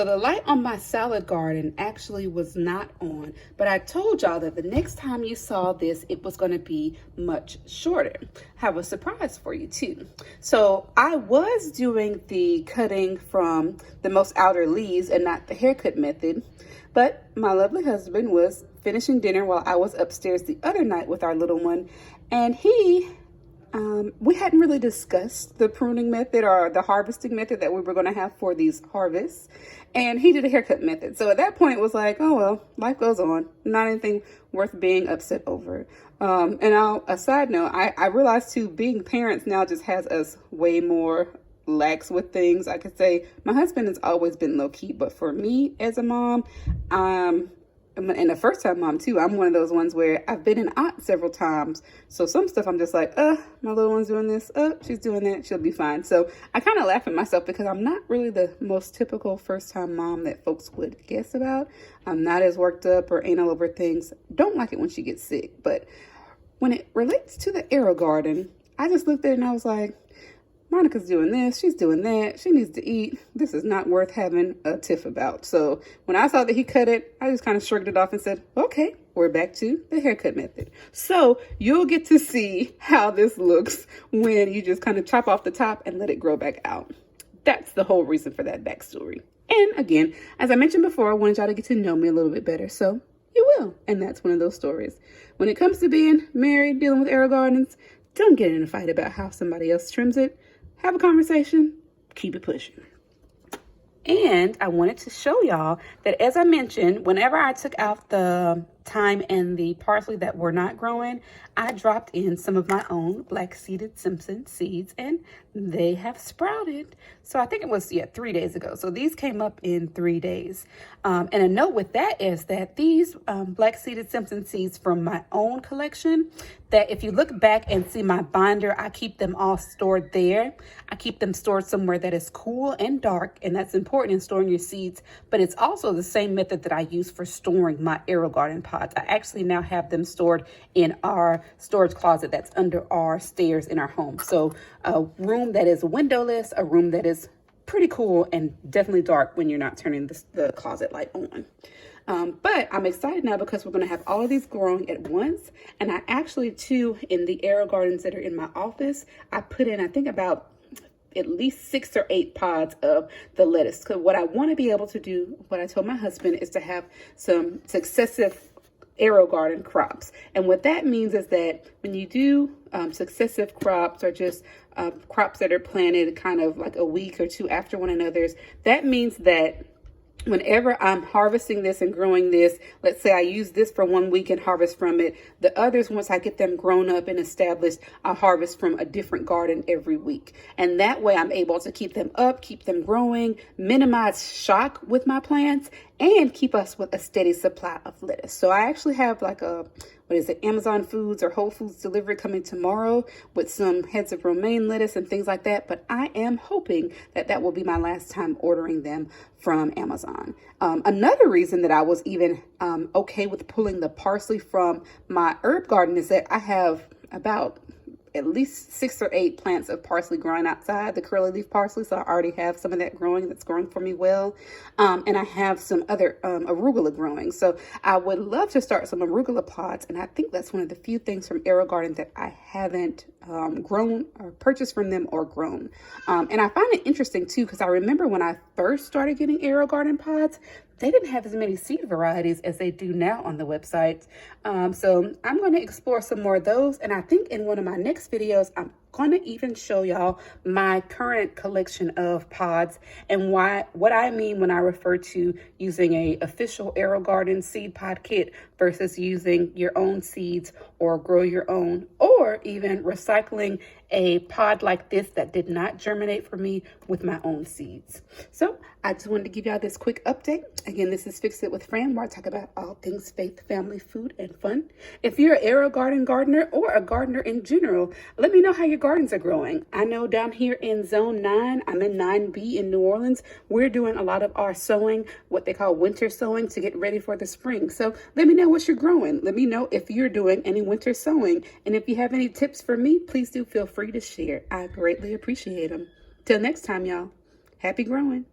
So the light on my salad garden actually was not on, but I told y'all that the next time you saw this, it was going to be much shorter. I have a surprise for you too. So I was doing the cutting from the most outer leaves and not the haircut method, but my lovely husband was finishing dinner while I was upstairs the other night with our little one, and we hadn't really discussed the pruning method or the harvesting method that we were going to have for these harvests. And he did a haircut method. So at that point it was like, oh, well, life goes on. Not anything worth being upset over. A side note, I realized too, being parents now just has us way more lax with things. I could say my husband has always been low key, but for me as a mom, and a first time mom too, I'm one of those ones where I've been an aunt several times. So some stuff I'm just like, my little one's doing this. She's doing that. She'll be fine. So I kind of laugh at myself because I'm not really the most typical first time mom that folks would guess about. I'm not as worked up or anal over things. Don't like it when she gets sick. But when it relates to the AeroGarden, I just looked at it and I was like, Monica's doing this, she's doing that, she needs to eat. This is not worth having a tiff about. So when I saw that he cut it, I just kind of shrugged it off and said, okay, we're back to the haircut method. So you'll get to see how this looks when you just kind of chop off the top and let it grow back out. That's the whole reason for that backstory. And again, as I mentioned before, I wanted y'all to get to know me a little bit better. So you will. And that's one of those stories. When it comes to being married, dealing with AeroGardens, don't get in a fight about how somebody else trims it. Have a conversation, keep it pushing. And I wanted to show y'all that, as I mentioned, whenever I took out the thyme and the parsley that were not growing, I dropped in some of my own black-seeded Simpson seeds, and they have sprouted. So I think it was, 3 days ago. So these came up in 3 days. And a note with that is that these black-seeded Simpson seeds from my own collection, that if you look back and see my binder, I keep them all stored there. I keep them stored somewhere that is cool and dark, and that's important in storing your seeds. But it's also the same method that I use for storing my AeroGarden pods. I actually now have them stored in our storage closet that's under our stairs in our home. So a room that is windowless, a room that is pretty cool and definitely dark when you're not turning the closet light on. But I'm excited now because we're going to have all of these growing at once. And I actually, too, in the AeroGardens that are in my office, I put in, I think, about at least 6 or 8 pods of the lettuce. Because what I want to be able to do, what I told my husband, is to have some successive AeroGarden crops. And what that means is that when you do successive crops, or just crops that are planted kind of like a week or two after one another, that means that whenever I'm harvesting this and growing this, let's say I use this for 1 week and harvest from it, the others, once I get them grown up and established, I harvest from a different garden every week. And that way I'm able to keep them up, keep them growing, minimize shock with my plants, and keep us with a steady supply of lettuce. So I actually have like Amazon Foods or Whole Foods delivery coming tomorrow with some heads of romaine lettuce and things like that. But I am hoping that that will be my last time ordering them from Amazon. Another reason that I was even okay with pulling the parsley from my herb garden is that I have about at least 6 or 8 plants of parsley growing outside, the curly leaf parsley. So I already have some of that growing, that's growing for me well. And I have some other arugula growing. So I would love to start some arugula pods. And I think that's one of the few things from AeroGarden that I haven't grown or purchased from them or grown. And I find it interesting too, because I remember when I first started getting AeroGarden pods, they didn't have as many seed varieties as they do now on the website. So I'm going to explore some more of those. And I think in one of my next videos, I'm going to even show y'all my current collection of pods and what I mean when I refer to using a official AeroGarden seed pod kit versus using your own seeds or grow your own, or even recycling a pod like this that did not germinate for me with my own seeds. So I just wanted to give y'all this quick update. Again, this is Fix It with Fran, where I talk about all things faith, family, food, and fun. If you're an AeroGarden gardener or a gardener in general, let me know how your gardens are growing. I know down here in Zone 9, I'm in 9B in New Orleans, we're doing a lot of our sowing, what they call winter sowing, to get ready for the spring. So let me know what you're growing. Let me know if you're doing any winter sowing. And if you have any tips for me, please do feel free to share. I greatly appreciate them. Till next time, y'all. Happy growing.